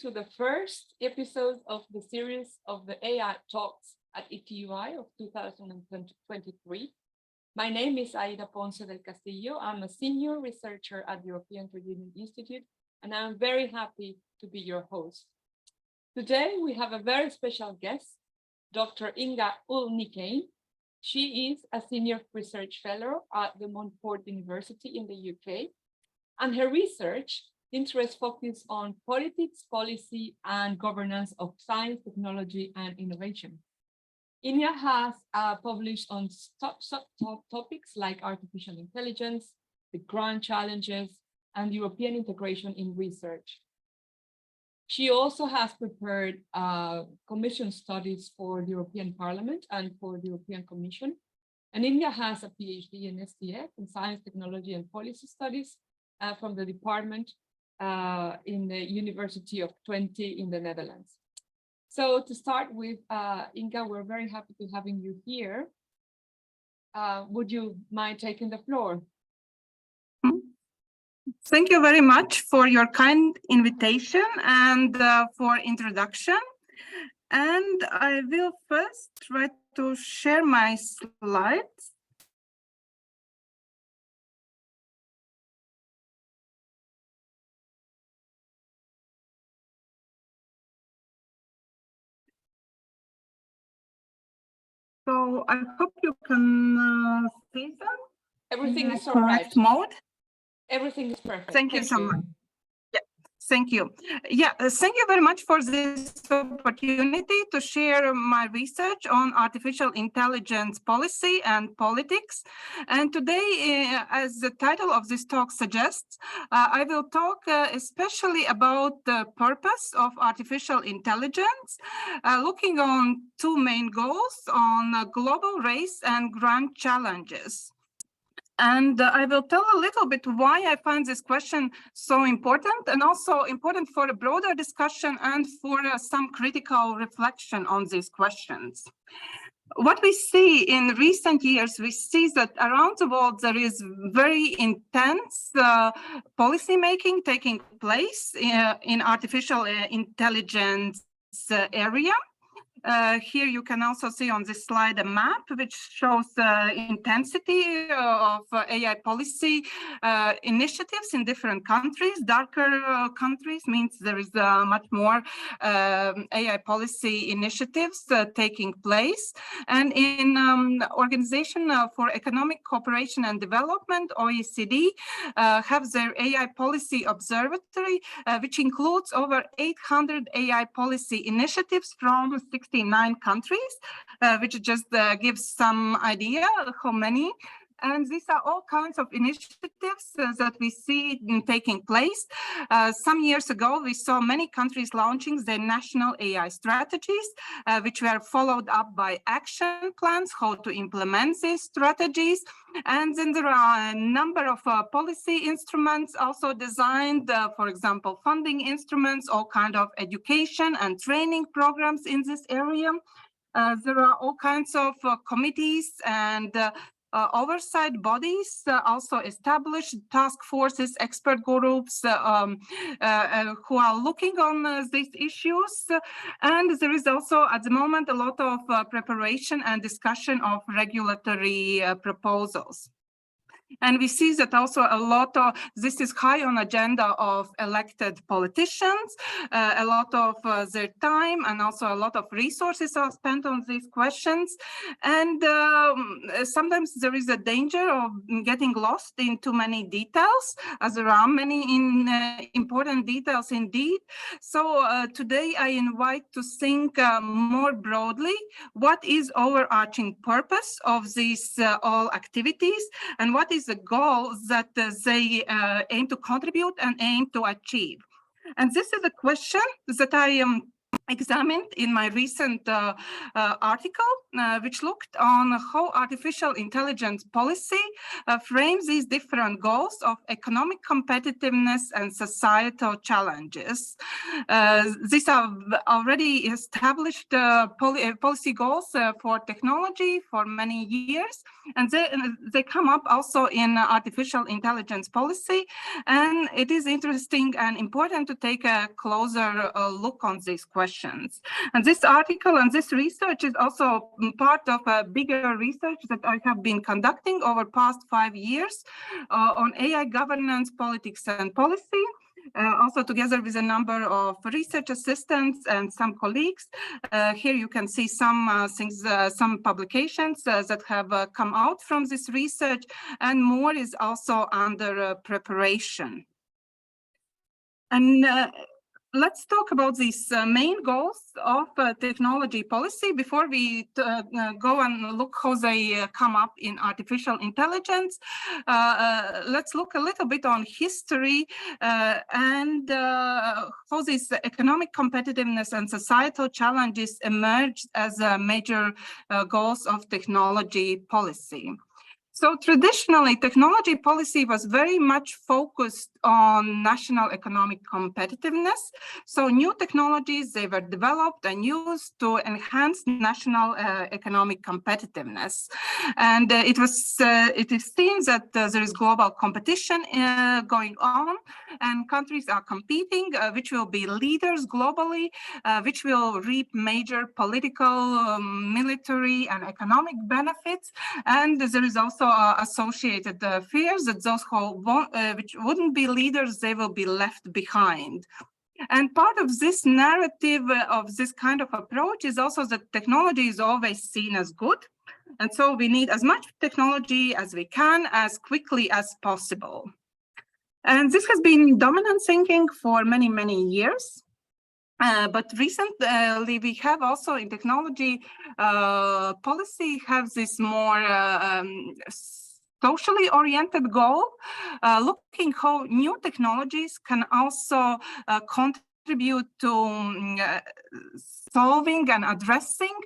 to the first episode of the series of the AI Talks at ETUI of 2023. My name is Aida Ponce del Castillo. I'm a senior researcher at the European Union Institute, and I'm very happy to be your host. Today, we have a very special guest, Dr. Inga Ulnicane. She is a senior research fellow at the Montfort University in the UK, and her research interests focus on politics, policy, and governance of science, technology, and innovation. Inga has published on topics like artificial intelligence, the grand challenges, and European integration in research. She also has prepared commission studies for the European Parliament and for the European Commission. And Inga has a PhD in STF, in Science, Technology, and Policy Studies from the department in the University of Twente in the Netherlands. So to start with, Inga, we're very happy to having you here. Would you mind taking the floor? Thank you very much for your kind invitation and for introduction. And I will first try to share my slides. So I hope you can see them. Everything is all right. Mode. Everything is perfect. Thank you so much. Yeah, thank you. Yeah, thank you very much for this opportunity to share my research on artificial intelligence policy and politics. And today, as the title of this talk suggests, I will talk especially about the purpose of artificial intelligence, looking on two main goals on global race and grand challenges. And I will tell a little bit why I find this question so important, and also important for a broader discussion and for some critical reflection on these questions. What we see in recent years, we see that around the world there is very intense policy making taking place in artificial intelligence area. Here you can also see on this slide a map which shows the intensity of AI policy initiatives in different countries. Darker countries means there is much more AI policy initiatives taking place. And in Organization for Economic Cooperation and Development, OECD, have their AI policy observatory, which includes over 800 AI policy initiatives from 69 countries, which just gives some idea how many. And these are all kinds of initiatives that we see taking place. Some years ago, we saw many countries launching their national AI strategies, which were followed up by action plans, how to implement these strategies. And then there are a number of policy instruments also designed, for example, funding instruments, all kind of education and training programs in this area. There are all kinds of committees and oversight bodies, also established task forces, expert groups who are looking on these issues. And there is also at the moment a lot of preparation and discussion of regulatory proposals. And we see that also a lot of this is high on agenda of elected politicians. A lot of their time and also a lot of resources are spent on these questions. And sometimes there is a danger of getting lost in too many details, as there are many important details indeed. So today I invite to think more broadly, what is overarching purpose of these all activities, and what is the goal that they aim to contribute and aim to achieve. And this is a question that I examined in my recent article, which looked on how artificial intelligence policy frames these different goals of economic competitiveness and societal challenges. These are already established policy goals for technology for many years, and they come up also in artificial intelligence policy. And it is interesting and important to take a closer look on these questions. And this article and this research is also part of a bigger research that I have been conducting over past 5 years on AI governance, politics, and policy. Also together with a number of research assistants and some colleagues. Here you can see some things, some publications that have come out from this research, and more is also under preparation. And let's talk about these main goals of technology policy before we go and look how they come up in artificial intelligence. Let's look a little bit on history and how these economic competitiveness and societal challenges emerged as major goals of technology policy. So traditionally, technology policy was very much focused on national economic competitiveness. So new technologies, they were developed and used to enhance national economic competitiveness. And it is seen that there is global competition going on, and countries are competing, which will be leaders globally, which will reap major political, military, and economic benefits. And there is also associated fears that those who which wouldn't be leaders, they will be left behind. And part of this narrative of this kind of approach is also that technology is always seen as good. And so we need as much technology as we can, as quickly as possible. And this has been dominant thinking for many, many years. But recently, we have also in technology policy have this more socially oriented goal, looking how new technologies can also contribute to solving and addressing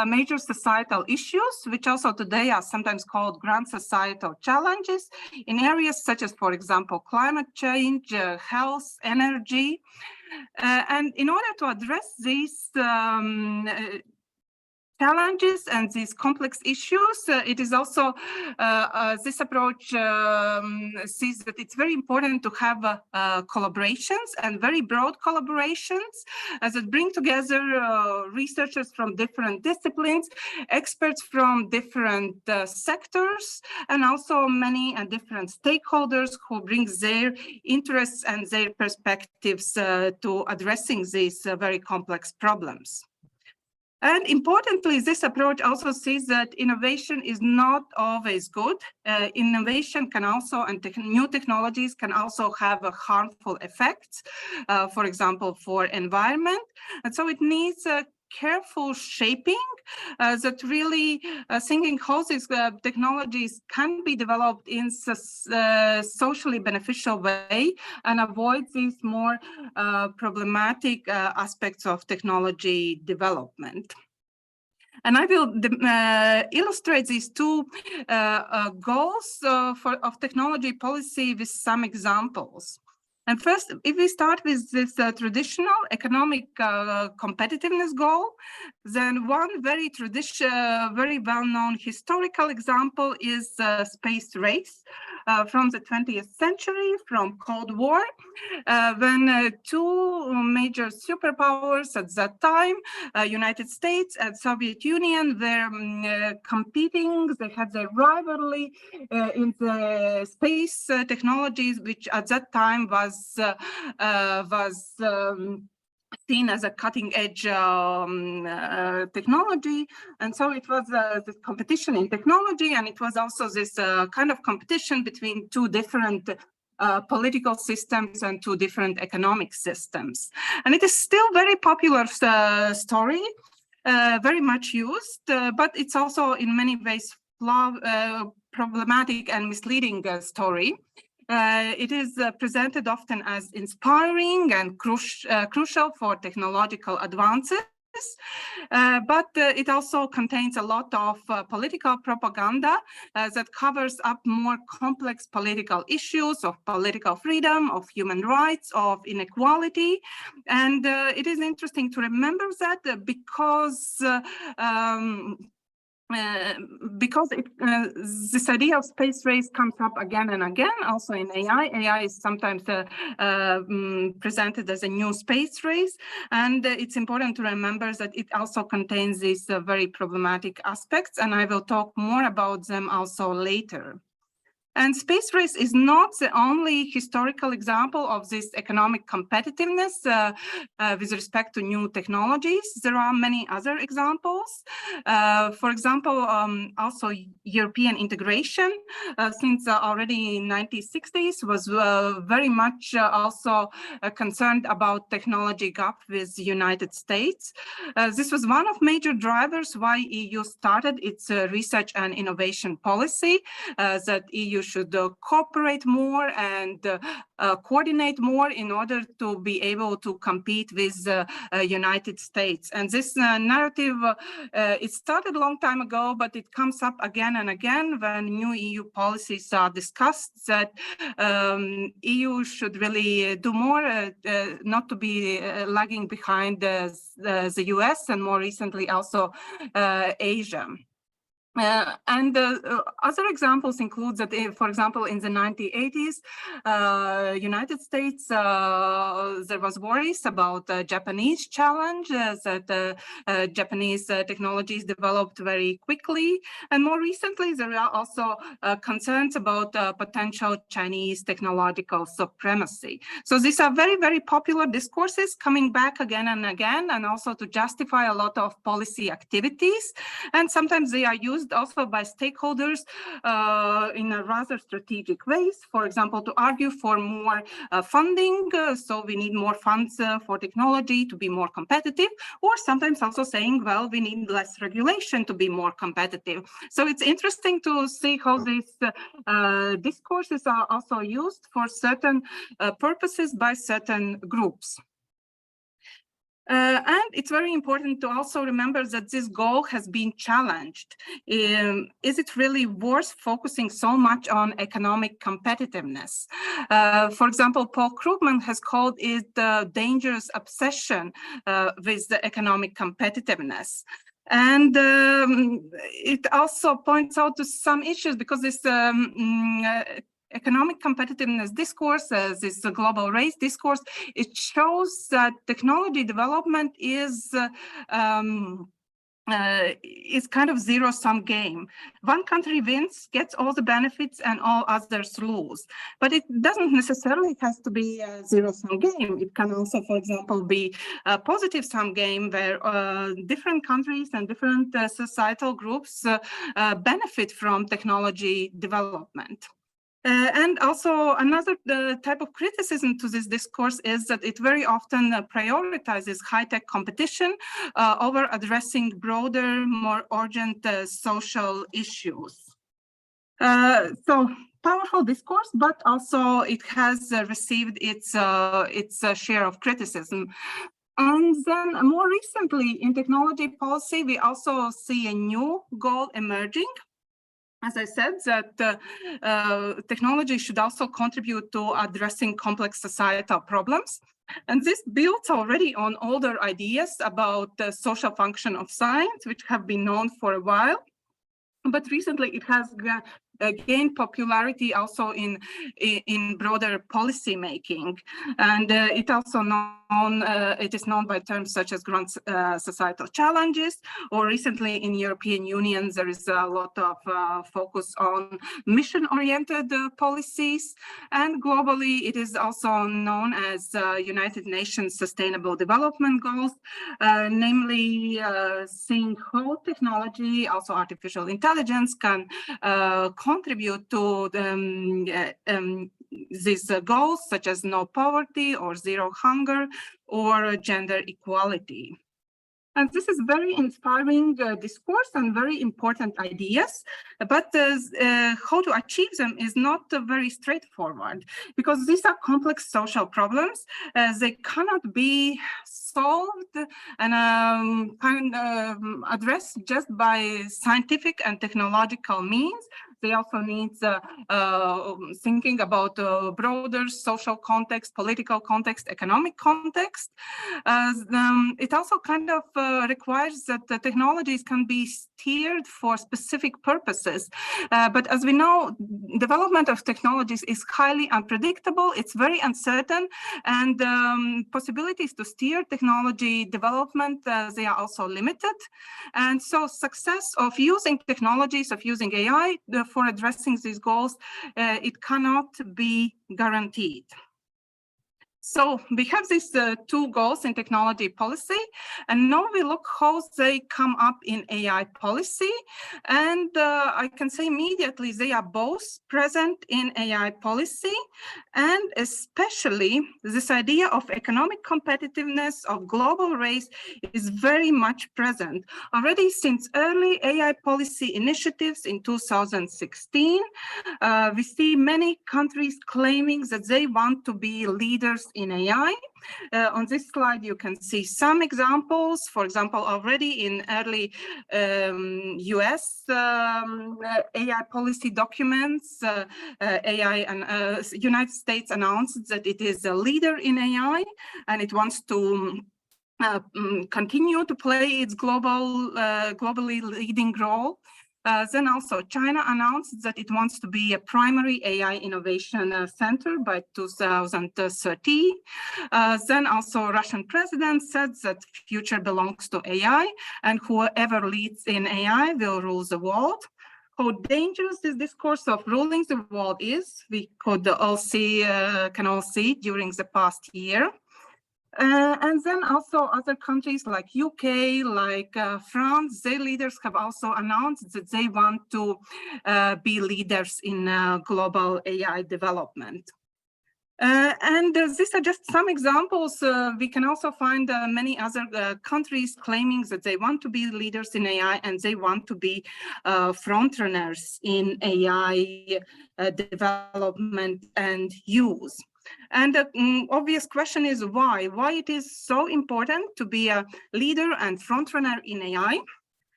major societal issues, which also today are sometimes called grand societal challenges in areas such as, for example, climate change, health, energy. And in order to address these challenges and these complex issues, it is also, this approach sees that it's very important to have collaborations and very broad collaborations that bring together researchers from different disciplines, experts from different sectors, and also many and different stakeholders who bring their interests and their perspectives to addressing these very complex problems. And importantly, this approach also sees that innovation is not always good. Innovation can also, and new technologies can also have a harmful effects, for example, for environment. And so it needs a careful shaping that really thinking how these technologies can be developed in socially beneficial way and avoid these more problematic aspects of technology development. And I will illustrate these two goals of technology policy with some examples. And first, if we start with this traditional economic competitiveness goal, then one very well-known historical example is space race from the 20th century, from Cold War, when two major superpowers at that time, United States and Soviet Union, were competing. They had their rivalry in the space technologies, which at that time was seen as a cutting-edge technology. And so it was this competition in technology, and it was also this kind of competition between two different political systems and two different economic systems. And it is still very popular story, very much used, but it's also in many ways problematic and misleading story. It is presented often as inspiring and crucial for technological advances. But it also contains a lot of political propaganda that covers up more complex political issues of political freedom, of human rights, of inequality. And it is interesting to remember that because this idea of space race comes up again and again, also in AI. AI is sometimes presented as a new space race, and it's important to remember that it also contains these very problematic aspects, and I will talk more about them also later. And space race is not the only historical example of this economic competitiveness with respect to new technologies. There are many other examples. For example, also European integration since already in 1960s was very much also concerned about technology gap with the United States. This was one of major drivers why EU started its research and innovation policy, that EU should cooperate more and coordinate more in order to be able to compete with the United States. And this narrative, it started a long time ago, but it comes up again and again when new EU policies are discussed, that EU should really do more, not to be lagging behind the US and more recently also Asia. Other examples include that, for example, in the 1980s, United States, there was worries about Japanese challenge, that Japanese technologies developed very quickly. And more recently, there are also concerns about potential Chinese technological supremacy. So these are very, very popular discourses coming back again and again, and also to justify a lot of policy activities. And sometimes they are used also by stakeholders in a rather strategic ways, for example, to argue for more funding, so we need more funds for technology to be more competitive, or sometimes also saying, well, we need less regulation to be more competitive. So it's interesting to see how these discourses are also used for certain purposes by certain groups. And it's very important to also remember that this goal has been challenged. Is it really worth focusing so much on economic competitiveness? For example, Paul Krugman has called it the dangerous obsession with the economic competitiveness. And it also points out to some issues because this economic competitiveness discourse, this global race discourse, it shows that technology development is kind of zero-sum game. One country wins, gets all the benefits, and all others lose. But it doesn't necessarily have to be a zero-sum game. It can also, for example, be a positive-sum game where different countries and different societal groups benefit from technology development. And also another type of criticism to this discourse is that it very often prioritizes high-tech competition over addressing broader, more urgent social issues. So powerful discourse, but also it has received its share of criticism. And then more recently in technology policy, we also see a new goal emerging. As I said, that technology should also contribute to addressing complex societal problems. And this builds already on older ideas about the social function of science, which have been known for a while. But recently it has gained popularity also in broader policy making. And it also it is known by terms such as grand societal challenges, or recently in European Union, there is a lot of focus on mission-oriented policies. And globally, it is also known as United Nations Sustainable Development Goals, namely seeing how technology, also artificial intelligence, can contribute to these goals, such as no poverty or zero hunger or gender equality. And this is very inspiring discourse and very important ideas, but how to achieve them is not very straightforward because these are complex social problems. They cannot be solved and addressed just by scientific and technological means. They also need thinking about broader social context, political context, economic context. It also kind of requires that the technologies can be steered for specific purposes. But as we know, development of technologies is highly unpredictable. It's very uncertain, and possibilities to steer technology development, they are also limited. And so success of using technologies, of using AI for addressing these goals, it cannot be guaranteed. So we have these two goals in technology policy, and now we look how they come up in AI policy. And I can say immediately they are both present in AI policy, and especially this idea of economic competitiveness, of global race is very much present. Already since early AI policy initiatives in 2016, we see many countries claiming that they want to be leaders in AI. On this slide, you can see some examples. For example, already in early US AI policy documents, United States announced that it is a leader in AI and it wants to continue to play its globally leading role. Then also China announced that it wants to be a primary AI innovation center by 2030. Then also Russian president said that future belongs to AI and whoever leads in AI will rule the world. How dangerous this discourse of ruling the world is, we can all see during the past year. And then also other countries like UK, like France, their leaders have also announced that they want to be leaders in global AI development. And these are just some examples. We can also find many other countries claiming that they want to be leaders in AI and they want to be frontrunners in AI development and use. And the obvious question is why? Why it is so important to be a leader and frontrunner in AI?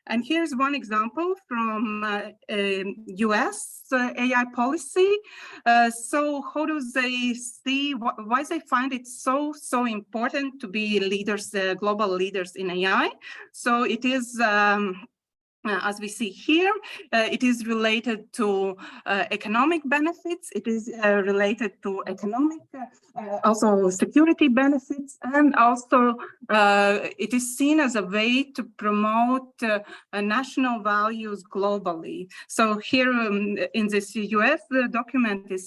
And here's one example from US AI policy. So how do they see, why they find it so important to be leaders, global leaders in AI? So it is, as we see here, it is related to economic benefits. It is related to economic, also security benefits, and also it is seen as a way to promote national values globally. So here in this US document, it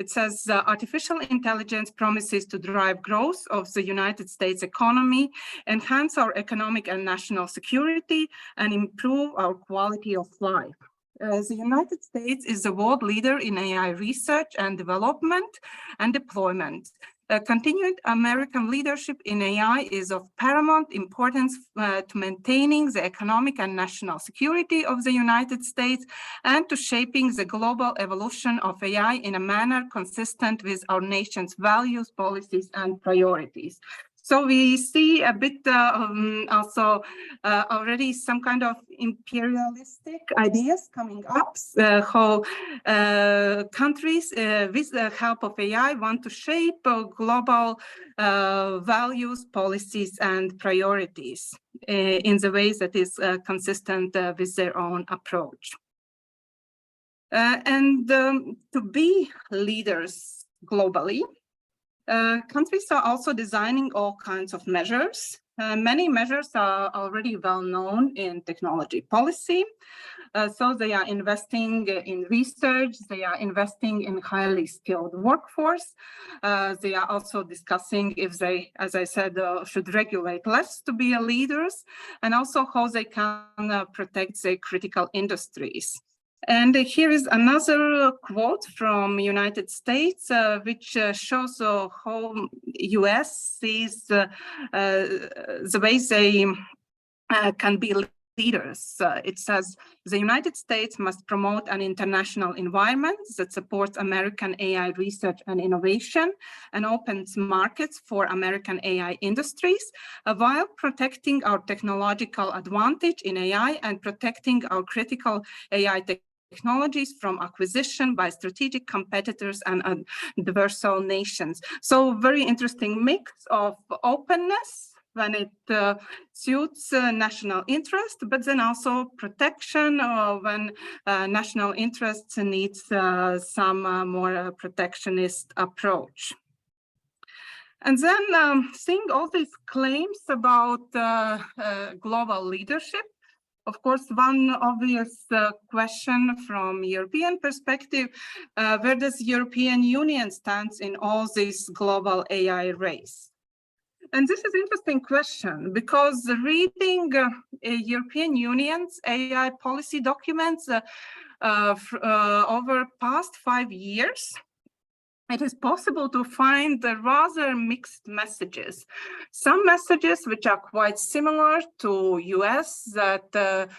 says artificial intelligence promises to drive growth of the United States economy, enhance our economic and national security, and improve our quality of life. The United States is the world leader in AI research and development and deployment. Continued American leadership in AI is of paramount importance to maintaining the economic and national security of the United States and to shaping the global evolution of AI in a manner consistent with our nation's values, policies, and priorities. So we see a bit also already some kind of imperialistic ideas coming up, how countries with the help of AI want to shape global values, policies, and priorities in the ways that is consistent with their own approach. To be leaders globally, countries are also designing all kinds of measures. Many measures are already well known in technology policy. So they are investing in research, they are investing in highly skilled workforce. They are also discussing if they, as I said, should regulate less to be leaders, and also how they can protect their critical industries. And here is another quote from United States, which shows how US sees the way they can be leaders. It says the United States must promote an international environment that supports American AI research and innovation and opens markets for American AI industries, while protecting our technological advantage in AI and protecting our critical AI technologies from acquisition by strategic competitors and diverse nations. So very interesting mix of openness when it suits national interest, but then also protection when national interests needs some more protectionist approach. And then seeing all these claims about global leadership, of course, one obvious question from European perspective, where does European Union stand in all this global AI race? And this is an interesting question because reading European Union's AI policy documents over past 5 years, it is possible to find rather mixed messages. Some messages which are quite similar to US, that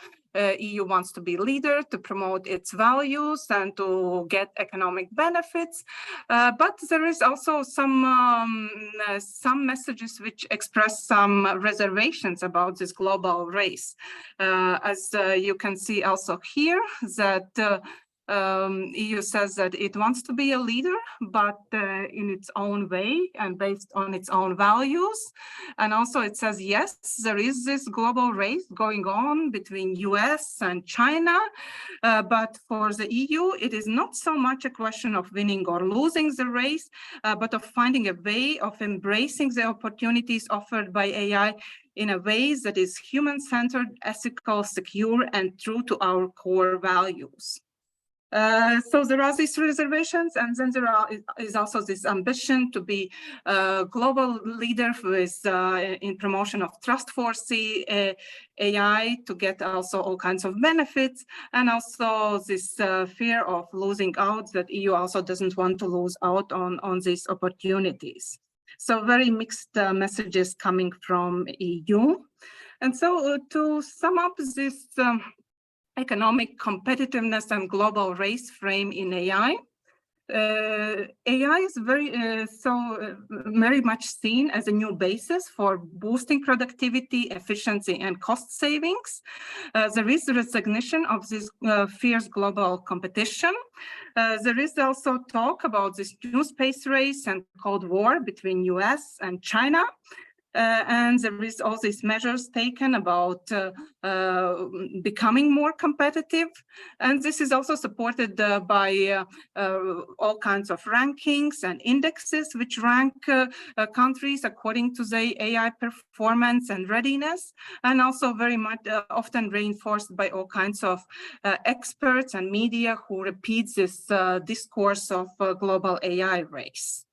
EU wants to be leader, to promote its values and to get economic benefits. But there is also some messages which express some reservations about this global race. As you can see also here, that EU says that it wants to be a leader, but in its own way and based on its own values. And also it says, yes, there is this global race going on between US and China, but for the EU, it is not so much a question of winning or losing the race, but of finding a way of embracing the opportunities offered by AI in a way that is human-centered, ethical, secure, and true to our core values. So there are these reservations, and then there is also this ambition to be a global leader with in promotion of trustworthy AI to get also all kinds of benefits, and also this fear of losing out, that EU also doesn't want to lose out on these opportunities. So very mixed messages coming from EU. And so to sum up this economic competitiveness and global race frame in AI. AI is very much seen as a new basis for boosting productivity, efficiency, and cost savings. There is a recognition of this fierce global competition. There is also talk about this new space race and Cold War between US and China. And there is all these measures taken about becoming more competitive. And this is also supported by all kinds of rankings and indexes, which rank countries according to their AI performance and readiness, and also very much often reinforced by all kinds of experts and media who repeat this discourse of global AI race.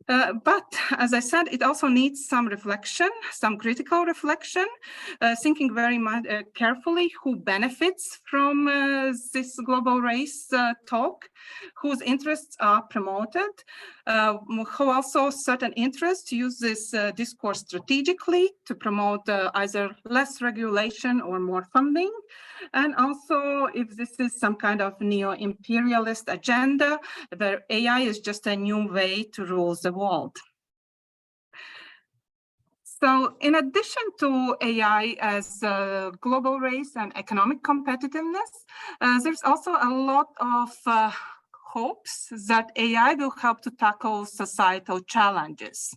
But as I said, it also needs some reflection, some critical reflection, thinking very much carefully who benefits from this global race talk, whose interests are promoted, who also certain interests use this discourse strategically to promote either less regulation or more funding. And also if this is some kind of neo-imperialist agenda, where AI is just a new way to rule the world. So in addition to AI as global race and economic competitiveness, there's also a lot of hopes that AI will help to tackle societal challenges.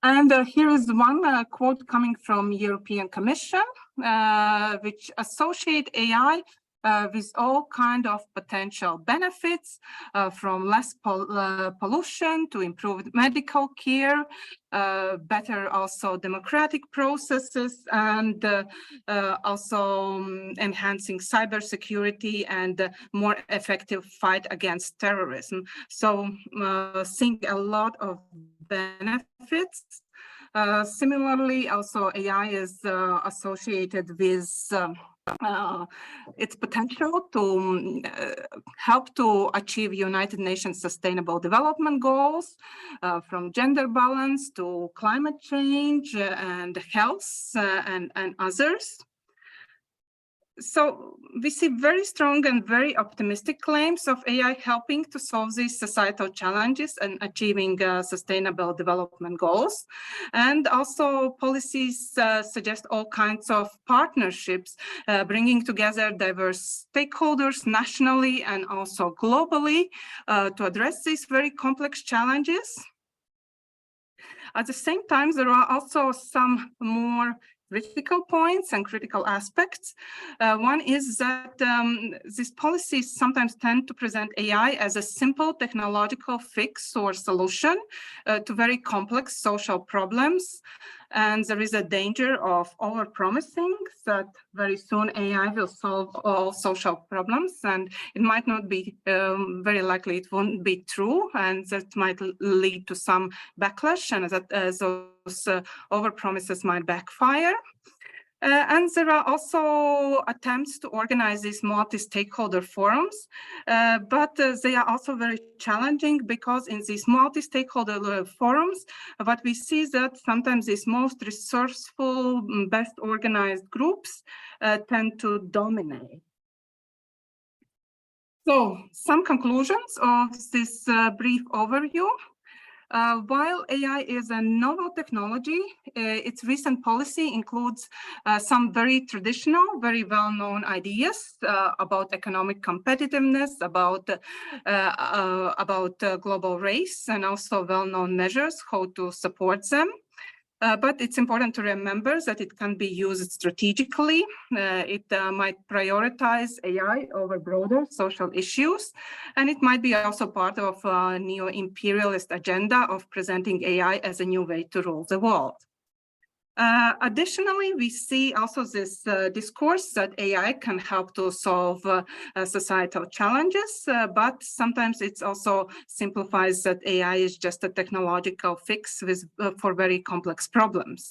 And here is one quote coming from European Commission, which associate AI with all kind of potential benefits, from less pollution to improved medical care, better also democratic processes, and also enhancing cybersecurity and more effective fight against terrorism. So seeing a lot of benefits. Similarly, also AI is associated with its potential to help to achieve United Nations Sustainable Development Goals, from gender balance to climate change and health and others. So we see very strong and very optimistic claims of AI helping to solve these societal challenges and achieving sustainable development goals. And also policies suggest all kinds of partnerships, bringing together diverse stakeholders nationally and also globally to address these very complex challenges. At the same time, there are also some more critical points and critical aspects. One is that these policies sometimes tend to present AI as a simple technological fix or solution to very complex social problems. And there is a danger of overpromising that very soon AI will solve all social problems, and it might not be, very likely it won't be true, and that might lead to some backlash, and that those overpromises might backfire. And there are also attempts to organize these multi-stakeholder forums, but they are also very challenging because in these multi-stakeholder forums, what we see is that sometimes these most resourceful, best organized groups tend to dominate. So some conclusions of this brief overview. While AI is a novel technology, its recent policy includes some very traditional, very well-known ideas about economic competitiveness, about global race, and also well-known measures how to support them. But it's important to remember that it can be used strategically. It might prioritize AI over broader social issues, and it might be also part of a neo-imperialist agenda of presenting AI as a new way to rule the world. Additionally, we see also this discourse that AI can help to solve societal challenges, but sometimes it also simplifies that AI is just a technological fix for very complex problems.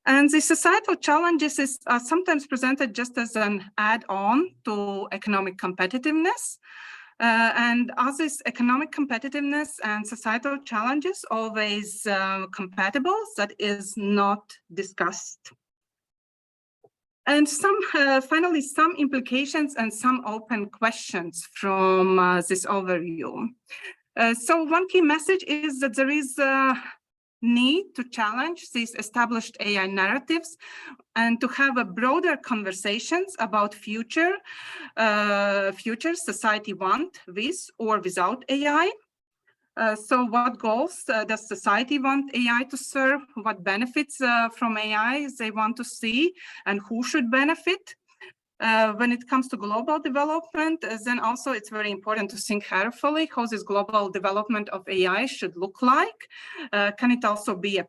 And the societal challenges are sometimes presented just as an add-on to economic competitiveness. And are these economic competitiveness and societal challenges always compatible? That is not discussed. And finally, some implications and some open questions from this overview. So one key message is that there is a need to challenge these established AI narratives and to have a broader conversations about future society want with or without AI. So what goals does society want AI to serve? What benefits from AI they want to see, and who should benefit? When it comes to global development, then also it's very important to think carefully how this global development of AI should look like. Can it also be a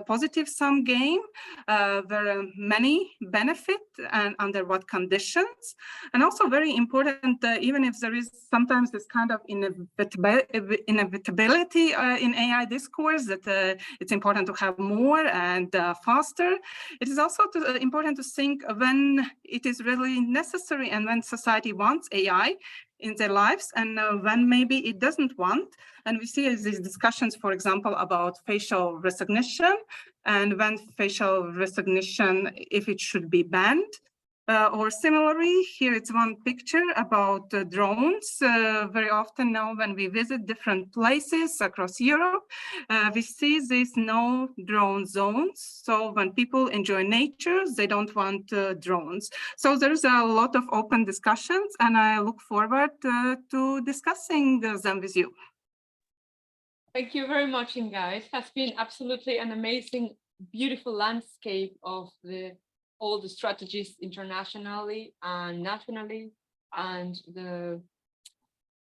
positive sum game where many benefit and under what conditions? And also very important, even if there is sometimes this kind of inevitability in AI discourse that it's important to have more and faster, it is also important to think when it is really necessary and when society wants AI in their lives and when maybe it doesn't want. And we see these discussions, for example, about facial recognition and when facial recognition, if it should be banned. Or similarly, here it's one picture about drones. Very often now when we visit different places across Europe, we see these no drone zones. So when people enjoy nature, they don't want drones. So there's a lot of open discussions and I look forward to discussing them with you. Thank you very much, Inga. It has been absolutely an amazing, beautiful landscape of all the strategies internationally and nationally, and the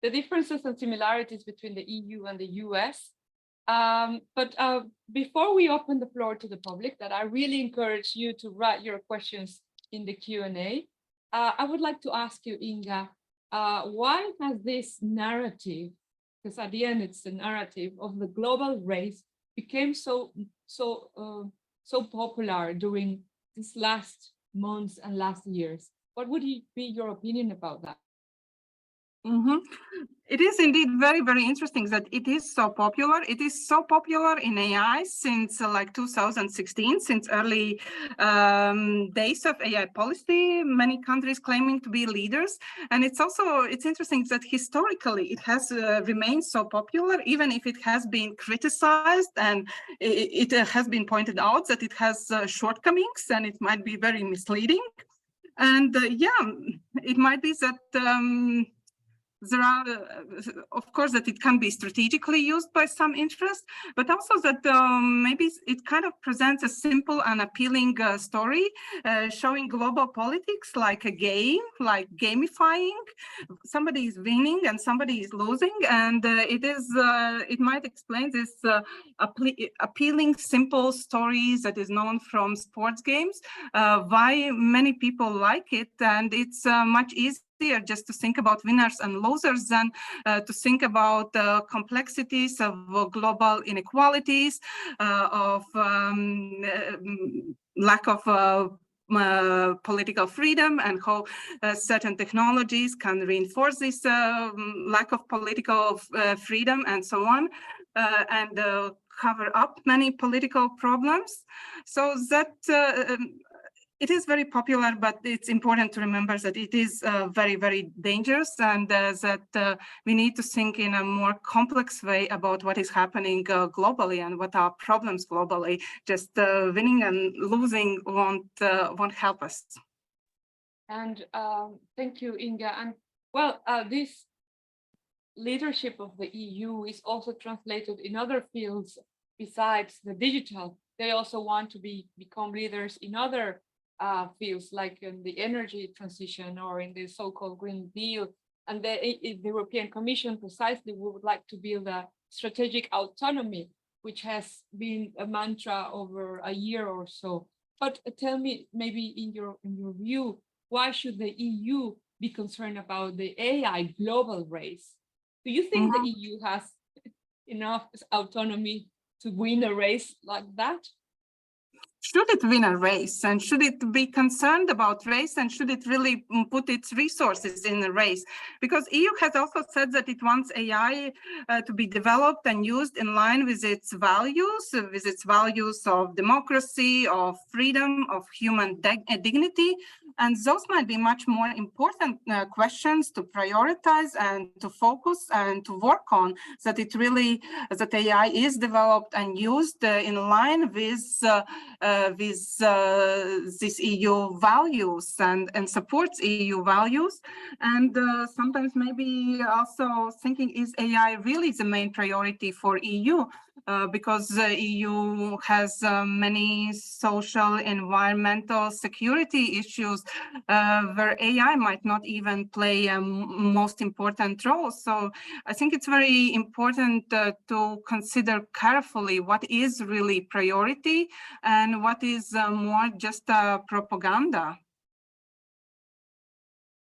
differences and similarities between the EU and the US. But before we open the floor to the public, that I really encourage you to write your questions in the Q&A. I would like to ask you, Inga, why has this narrative, because at the end it's the narrative of the global race, became so popular during this last months and last years. What would be your opinion about that? It is indeed very, very interesting that it is so popular. It is so popular in AI since like 2016, since early days of AI policy, many countries claiming to be leaders. And it's interesting that historically it has remained so popular, even if it has been criticized and it has been pointed out that it has shortcomings and it might be very misleading. And yeah, it might be that there are, of course, that it can be strategically used by some interest, but also that maybe it kind of presents a simple and appealing story, showing global politics like a game, like gamifying. Somebody is winning and somebody is losing, and it might explain this appealing, simple stories that is known from sports games, why many people like it, and it's much easier just to think about winners and losers than to think about the complexities of global inequalities, of lack of political freedom, and how certain technologies can reinforce this lack of political freedom and so on, and cover up many political problems. So that it is very popular, but it's important to remember that it is very, very dangerous, and that we need to think in a more complex way about what is happening globally and what are problems globally. Just winning and losing won't help us. And thank you, Inga. And well, this leadership of the EU is also translated in other fields besides the digital. They also want to become leaders in other fields, like in the energy transition or in the so-called Green Deal. And the European Commission precisely would like to build a strategic autonomy, which has been a mantra over a year or so. But tell me, maybe in your view, why should the EU be concerned about the AI global race? Do you think the EU has enough autonomy to win a race like that? Should it win a race, and should it be concerned about race, and should it really put its resources in the race? Because EU has also said that it wants AI to be developed and used in line with its values of democracy, of freedom, of human dignity. And those might be much more important questions to prioritize and to focus and to work on, that AI is developed and used in line with these EU values and supports EU values. And sometimes maybe also thinking, is AI really the main priority for EU? Because the EU has many social, environmental, security issues where AI might not even play a most important role. So I think it's very important to consider carefully what is really priority and what is more just propaganda.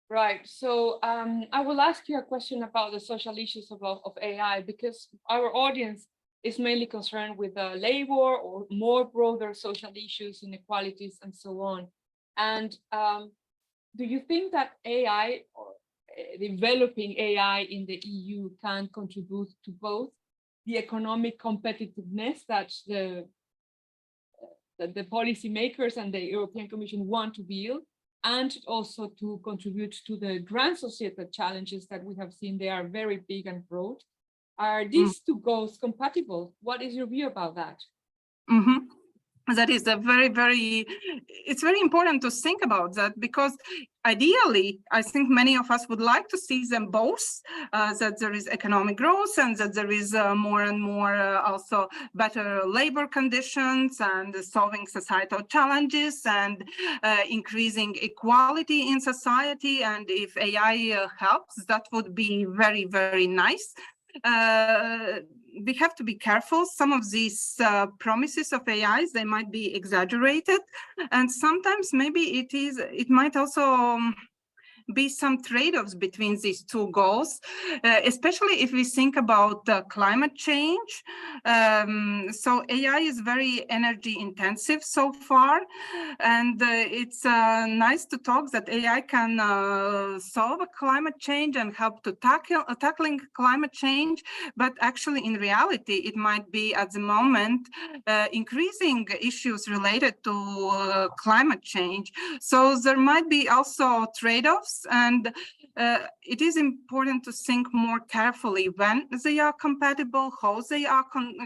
Right. So I will ask you a question about the social issues of AI, because our audience is mainly concerned with labor or more broader social issues, inequalities, and so on. And do you think that AI or developing AI in the EU can contribute to both the economic competitiveness that the policymakers and the European Commission want to build, and also to contribute to the grand societal challenges that we have seen? They are very big and broad. Are these two goals compatible? What is your view about that? That is it's very important to think about that, because ideally, I think many of us would like to see them both, that there is economic growth and that there is more and more also better labor conditions and solving societal challenges and increasing equality in society. And if AI helps, that would be very, very nice. We have to be careful. Some of these promises of AIs, they might be exaggerated, and sometimes maybe it might also be some trade-offs between these two goals, especially if we think about climate change. So AI is very energy intensive so far, and it's nice to talk that AI can solve climate change and help to tackling climate change, but actually in reality it might be at the moment increasing issues related to climate change. So there might be also trade-offs, and it is important to think more carefully when they are compatible, how they are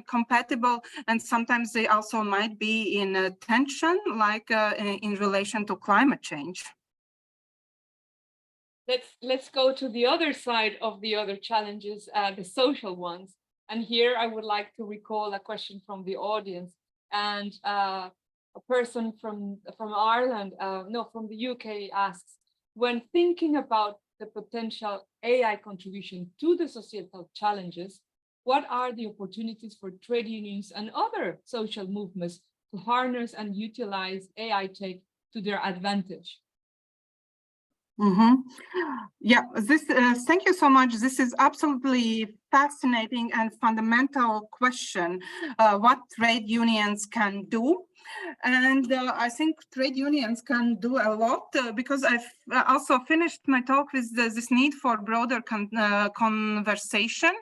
compatible, and sometimes they also might be in tension, like in relation to climate change. Let's go to the other side of the other challenges, the social ones. And here I would like to recall a question from the audience, and a person from Ireland, no, from the UK asks, when thinking about the potential AI contribution to the societal challenges, what are the opportunities for trade unions and other social movements to harness and utilize AI tech to their advantage? Yeah, thank you so much. This is absolutely fascinating and fundamental question, what trade unions can do. And I think trade unions can do a lot because I've also finished my talk with this need for broader conversation,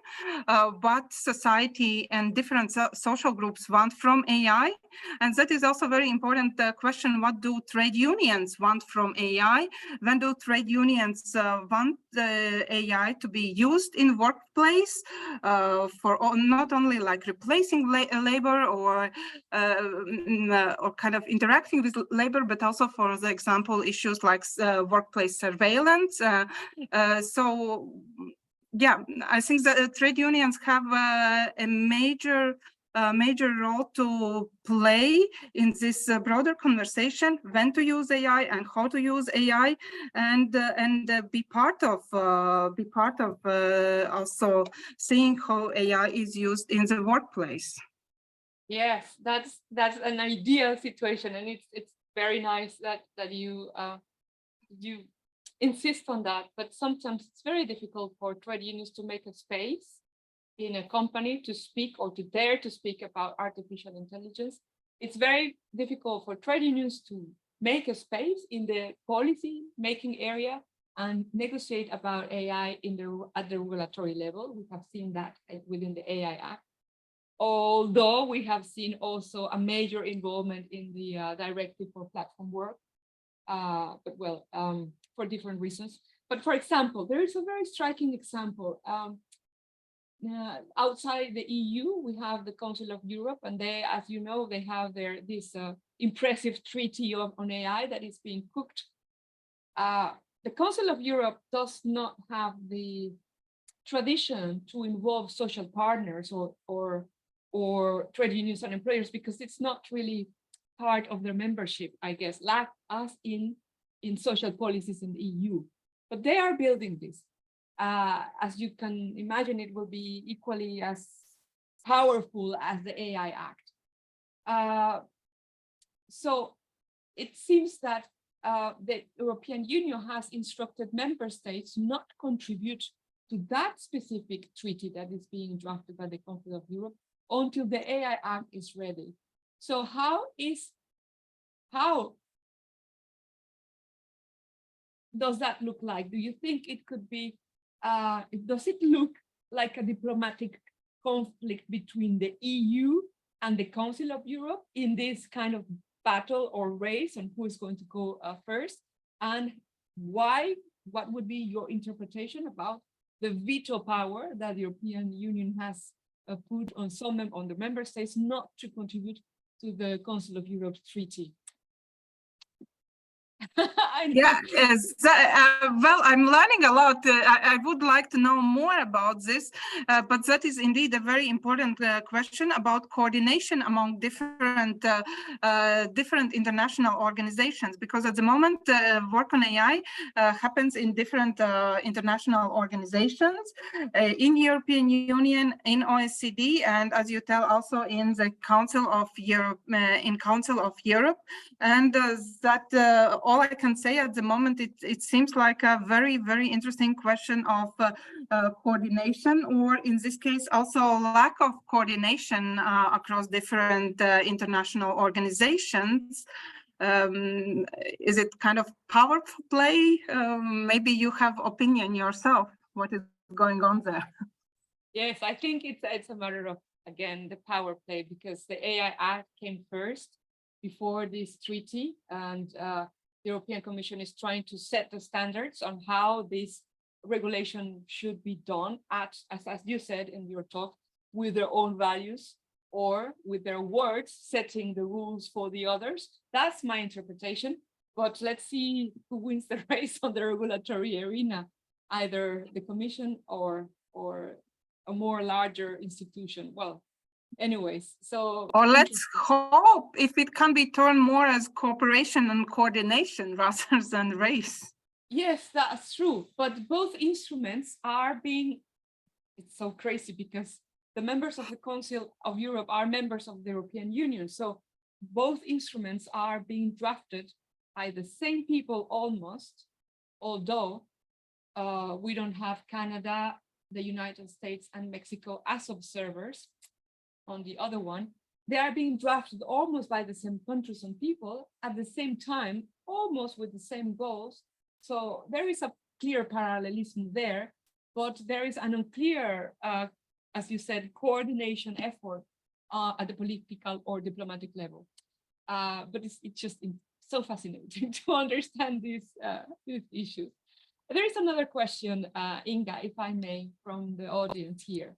what society and different social groups want from AI. And that is also very important question, what do trade unions want from AI? When do trade unions want the AI to be used in workplace for not only like replacing labor or kind of interacting with labor, but also, for the example, issues like workplace surveillance. So, yeah, I think that trade unions have a major role to play in this broader conversation, when to use AI and how to use AI, and be part of also seeing how AI is used in the workplace. Yes, that's an ideal situation, and it's very nice that you insist on that. But sometimes it's very difficult for trade unions to make a space in a company to speak or to dare to speak about artificial intelligence. It's very difficult for trade unions to make a space in the policy making area and negotiate about AI at the regulatory level. We have seen that within the AI Act. Although we have seen also a major involvement in the directive for platform work, but well, for different reasons. But for example, there is a very striking example. Outside the EU, we have the Council of Europe, and they, as you know, they have this impressive treaty on AI that is being cooked. The Council of Europe does not have the tradition to involve social partners or trade unions and employers, because it's not really part of their membership, I guess, like us in social policies in the EU. But they are building this. As you can imagine, it will be equally as powerful as the AI Act. So it seems that the European Union has instructed member states not to contribute to that specific treaty that is being drafted by the Council of Europe until the AI Act is ready. So how does that look like? Do you think it could be, does it look like a diplomatic conflict between the EU and the Council of Europe in this kind of battle or race on who is going to go first? And why? What would be your interpretation about the veto power that the European Union has put on on the member states not to contribute to the Council of Europe treaty? Yeah, well, I'm learning a lot. I would like to know more about this, but that is indeed a very important question about coordination among different international organizations, because at the moment work on AI happens in different international organizations, in European Union, in OECD, and as you tell, also in the Council of Europe, and that all I can say say at the moment, it seems like a very, very interesting question of coordination, or in this case, also lack of coordination across different international organizations. Is it kind of power play? Maybe you have opinion yourself. What is going on there? Yes, I think it's a matter of, again, the power play, because the AI Act came first before this treaty, and the European Commission is trying to set the standards on how this regulation should be done as you said in your talk, with their own values or with their words, setting the rules for the others. That's my interpretation. But let's see who wins the race on the regulatory arena, either the Commission or a more larger institution. Well, anyways, so. Or let's hope if it can be turned more as cooperation and coordination rather than race. Yes, that's true. But both instruments are being, it's so crazy because the members of the Council of Europe are members of the European Union. So both instruments are being drafted by the same people almost, although we don't have Canada, the United States, and Mexico as observers on the other one. They are being drafted almost by the same countries and people at the same time, almost with the same goals. So there is a clear parallelism there, but there is an unclear, as you said, coordination effort at the political or diplomatic level. But it's just so fascinating to understand these issues. There is another question, Inga, if I may, from the audience here.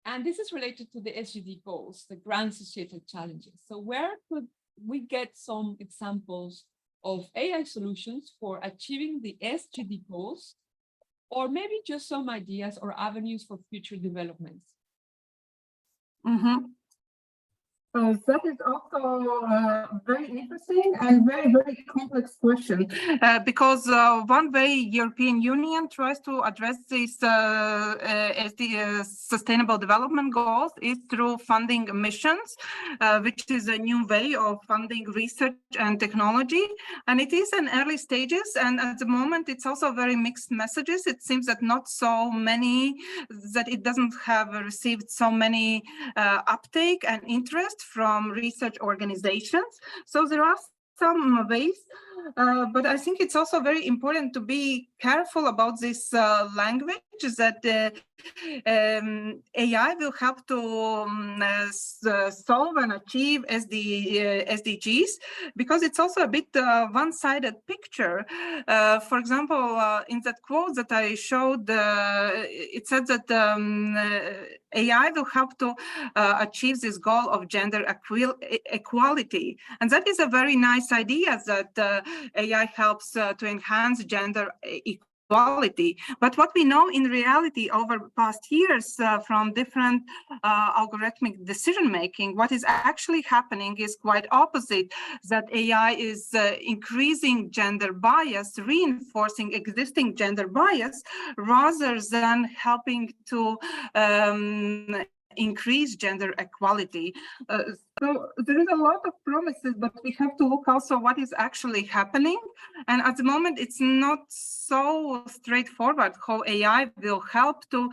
And this is related to the SDG goals, the grand societal challenges. So where could we get some examples of AI solutions for achieving the SDG goals, or maybe just some ideas or avenues for future developments? Mm-hmm. That is also very interesting and very, very complex question, because one way European Union tries to address these sustainable development goals is through funding missions, which is a new way of funding research and technology. And it is in early stages, and at the moment it's also very mixed messages. It seems that not so many, that it doesn't have received so many uptake and interest from research organizations. So there are some ways, but I think it's also very important to be careful about this language, that AI will help to solve and achieve SDGs, because it's also a bit one-sided picture. For example, in that quote that I showed, it said that AI will help to achieve this goal of gender equality. And that is a very nice idea, that AI helps to enhance gender equality. But what we know in reality over past years from different algorithmic decision making, what is actually happening is quite opposite, that AI is increasing gender bias, reinforcing existing gender bias, rather than helping to increase gender equality. So there is a lot of promises, but we have to look also what is actually happening. And at the moment, it's not so straightforward how AI will help to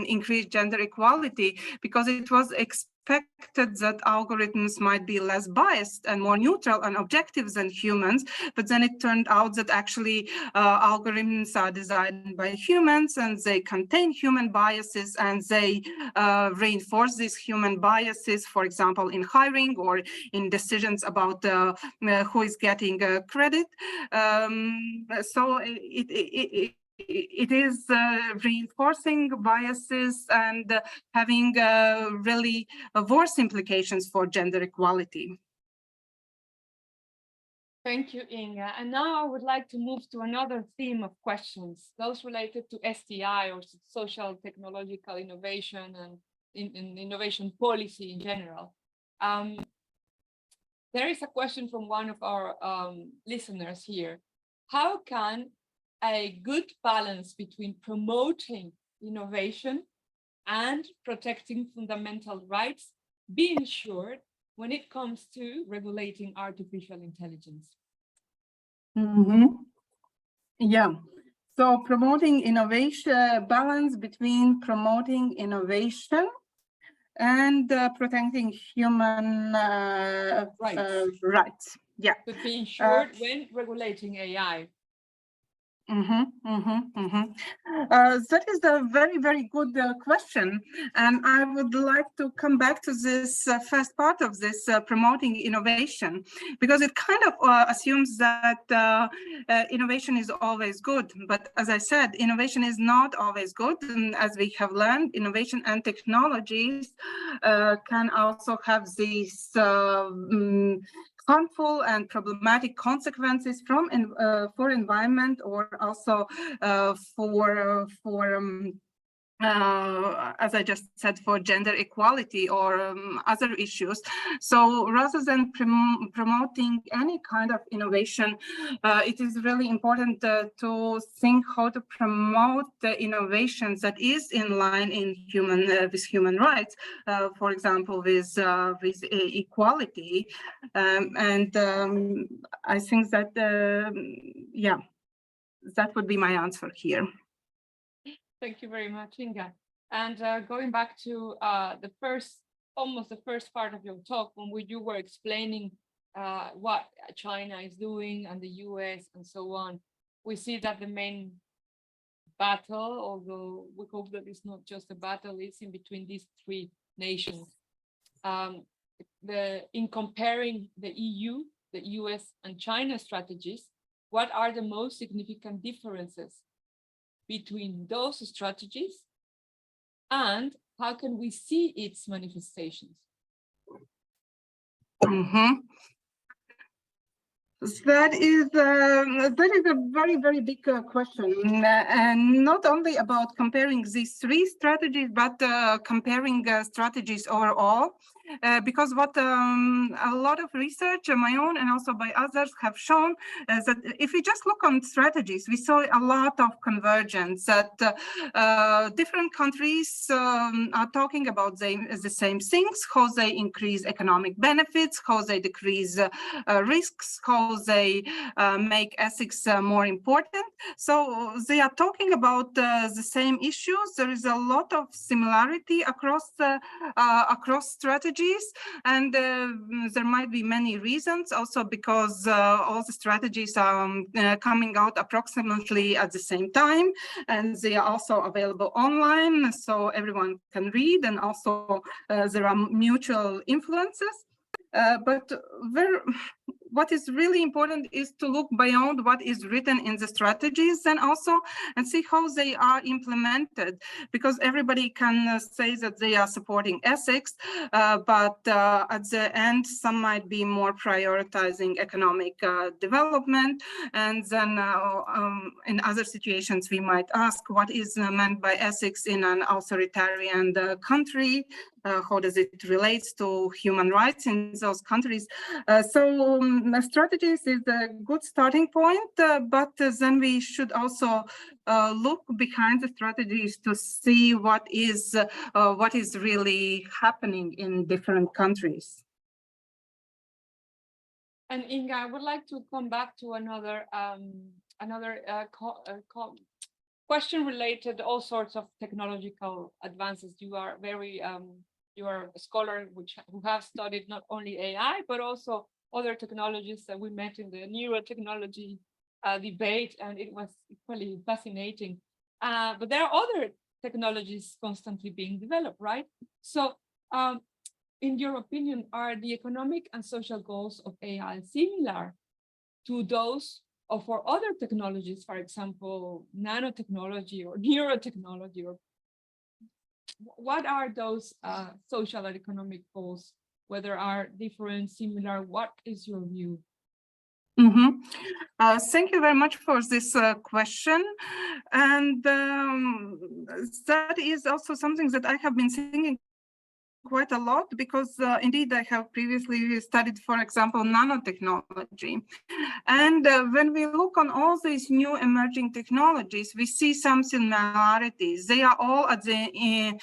increase gender equality, because it was expected that algorithms might be less biased and more neutral and objective than humans, but then it turned out that actually algorithms are designed by humans, and they contain human biases, and they reinforce these human biases, for example, in hiring or in decisions about who is getting credit. So it is reinforcing biases and having really worse implications for gender equality. Thank you, Inga. And now I would like to move to another theme of questions, those related to STI, or social technological innovation, and in innovation policy in general. There is a question from one of our listeners here. How can a good balance between promoting innovation and protecting fundamental rights be ensured when it comes to regulating artificial intelligence? Yeah. So promoting innovation, balance between promoting innovation and protecting human rights. Yeah. Could be ensured when regulating AI. That is a very, very good question. And I would like to come back to this first part of this promoting innovation, because it kind of assumes that innovation is always good. But as I said, innovation is not always good. And as we have learned, innovation and technologies can also have these harmful and problematic consequences from for environment, or also as I just said, for gender equality or other issues. So rather than promoting any kind of innovation, it is really important to think how to promote the innovations that is in line in with human rights, for example, with equality. I think that, yeah, that would be my answer here. Thank you very much, Inga. And going back to almost the first part of your talk, when you were explaining what China is doing and the US and so on, we see that the main battle, although we hope that it's not just a battle, is in between these three nations. In comparing the EU, the US and China strategies, what are the most significant differences between those strategies, and how can we see its manifestations? That is a very, very big question, and not only about comparing these three strategies, but comparing strategies overall. Because what a lot of research, my own and also by others, have shown is that if we just look on strategies, we saw a lot of convergence, that different countries are talking about the same things, how they increase economic benefits, how they decrease risks, how they make ethics more important. So they are talking about the same issues. There is a lot of similarity across strategies. And there might be many reasons, also because all the strategies are coming out approximately at the same time, and they are also available online, so everyone can read, and also there are mutual influences. But what is really important is to look beyond what is written in the strategies and see how they are implemented, because everybody can say that they are supporting ethics, but at the end, some might be more prioritizing economic development. And then in other situations, we might ask what is meant by ethics in an authoritarian country. How does it relate to human rights in those countries? Strategies is a good starting point, but then we should also look behind the strategies to see what is really happening in different countries. And Inga, I would like to come back to another question related to all sorts of technological advances. You are you are a scholar who have studied not only AI, but also other technologies that we met in the neurotechnology debate, and it was equally fascinating. But there are other technologies constantly being developed, right? So in your opinion, are the economic and social goals of AI similar to those for other technologies, for example, nanotechnology or neurotechnology? Or what are those social and economic goals? Whether are different, similar? What is your view? Thank you very much for this question. And that is also something that I have been thinking quite a lot because indeed I have previously studied, for example, nanotechnology. And when we look on all these new emerging technologies, we see some similarities. They are all at the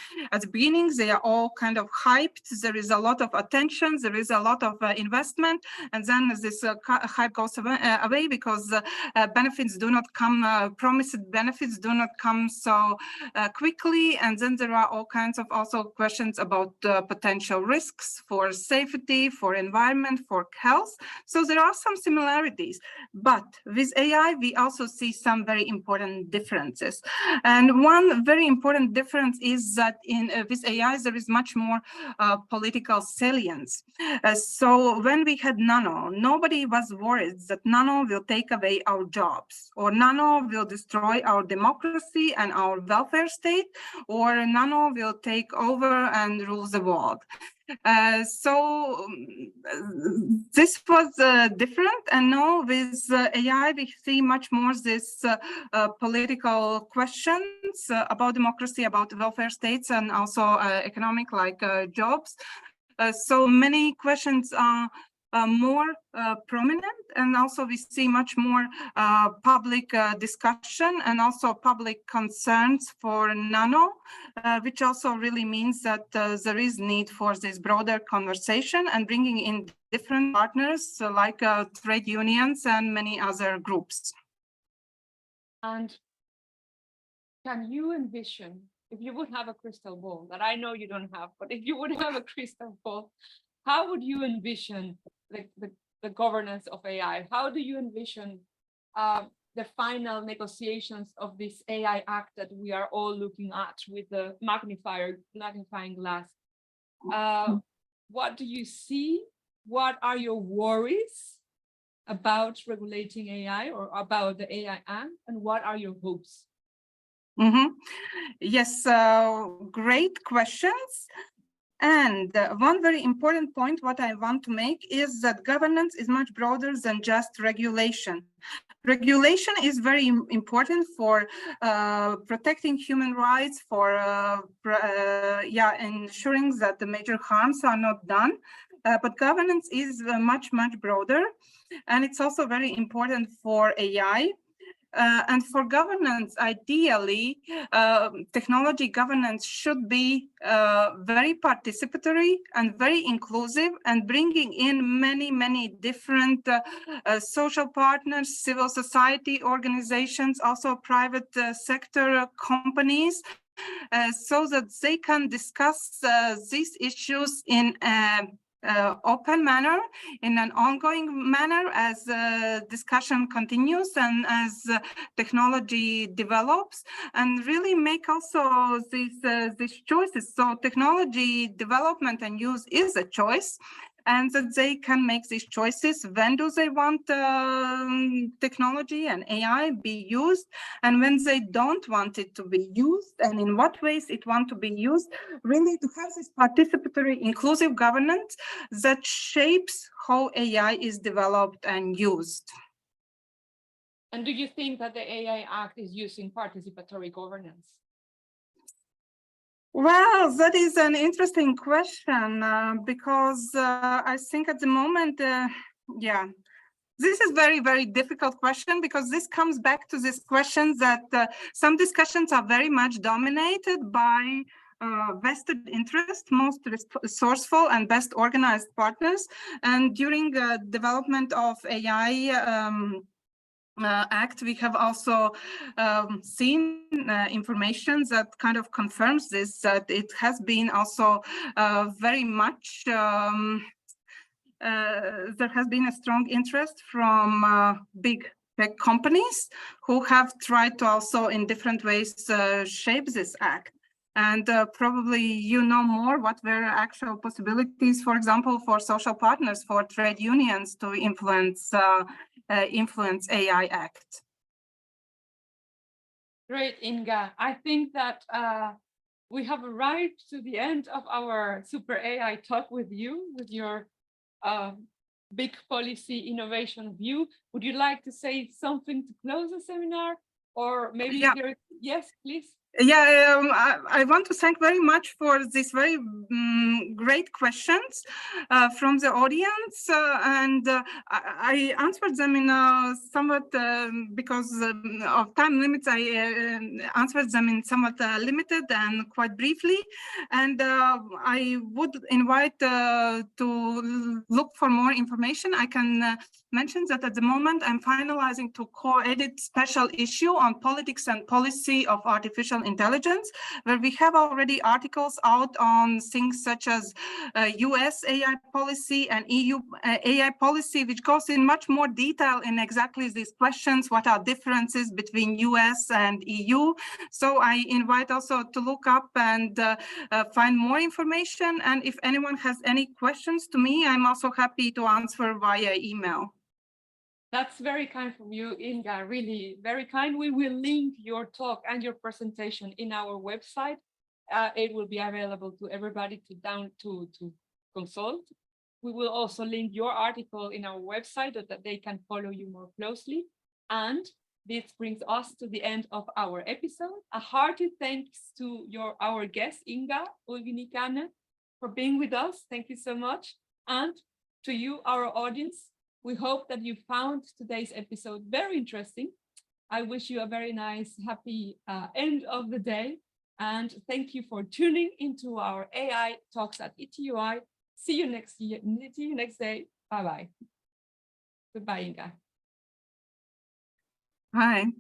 beginnings, they are all kind of hyped. There is a lot of attention, there is a lot of investment, and then this hype goes away because benefits do not come, promised benefits do not come so quickly. And then there are all kinds of also questions about potential risks for safety, for environment, for health. So there are some similarities, but with AI, we also see some very important differences. And one very important difference is that with AI, there is much more political salience. So when we had nano, nobody was worried that nano will take away our jobs, or nano will destroy our democracy and our welfare state, or nano will take over and rule the world. So this was different, and now with AI we see much more this political questions about democracy, about welfare states, and also economic, like jobs. So many questions are more prominent, and also we see much more public discussion and also public concerns for nano, which also really means that there is need for this broader conversation and bringing in different partners like trade unions and many other groups. And can you envision, if you would have a crystal ball, that I know you don't have, but if you would have a crystal ball, how would you envision the governance of AI? How do you envision the final negotiations of this AI Act that we are all looking at with the magnifying glass? What do you see? What are your worries about regulating AI or about the AI Act? And what are your hopes? Yes, great questions. And one very important point what I want to make is that governance is much broader than just regulation. Regulation is very important for protecting human rights, for ensuring that the major harms are not done. But governance is much broader, and it's also very important for AI. And for governance, ideally, technology governance should be very participatory and very inclusive, and bringing in many different social partners, civil society organizations, also private sector companies, so that they can discuss these issues in open manner, in an ongoing manner, as discussion continues and as technology develops, and really make also these choices. So technology development and use is a choice, and that they can make these choices. When do they want technology and AI be used, and when they don't want it to be used, and in what ways it want to be used, really to have this participatory, inclusive governance that shapes how AI is developed and used. And do you think that the AI Act is using participatory governance? Well, that is an interesting question because I think at the moment, this is very difficult question, because this comes back to this question that some discussions are very much dominated by vested interest, most resourceful and best organized partners. And during development of AI Act, we have also seen information that kind of confirms this, that it has been also very much there has been a strong interest from big tech companies who have tried to also in different ways shape this act. And probably you know more what were actual possibilities, for example, for social partners, for trade unions to influence AI Act. Great, Inga. I think that we have arrived to the end of our Super AI talk with you, with your big policy innovation view. Would you like to say something to close the seminar? Or maybe Yes, please. Yeah, I want to thank very much for these very great questions from the audience, and I answered them in a somewhat, because of time limits, I answered them in somewhat limited and quite briefly, and I would invite to look for more information. I can mention that at the moment I'm finalizing to co-edit special issue on politics and policy of artificial intelligence, where we have already articles out on things such as US AI policy and EU AI policy, which goes in much more detail in exactly these questions. What are differences between US and EU? So I invite also to look up and find more information. And if anyone has any questions to me, I'm also happy to answer via email. That's very kind from you, Inga, really very kind. We will link your talk and your presentation in our website. It will be available to everybody to consult. We will also link your article in our website so that they can follow you more closely. And this brings us to the end of our episode. A hearty thanks to our guest, Inga Ulnicane, for being with us. Thank you so much. And to you, our audience, we hope that you found today's episode very interesting. I wish you a very nice, happy end of the day. And thank you for tuning into our AI Talks at ETUI. See you next day. Bye-bye. Goodbye, Inga. Bye.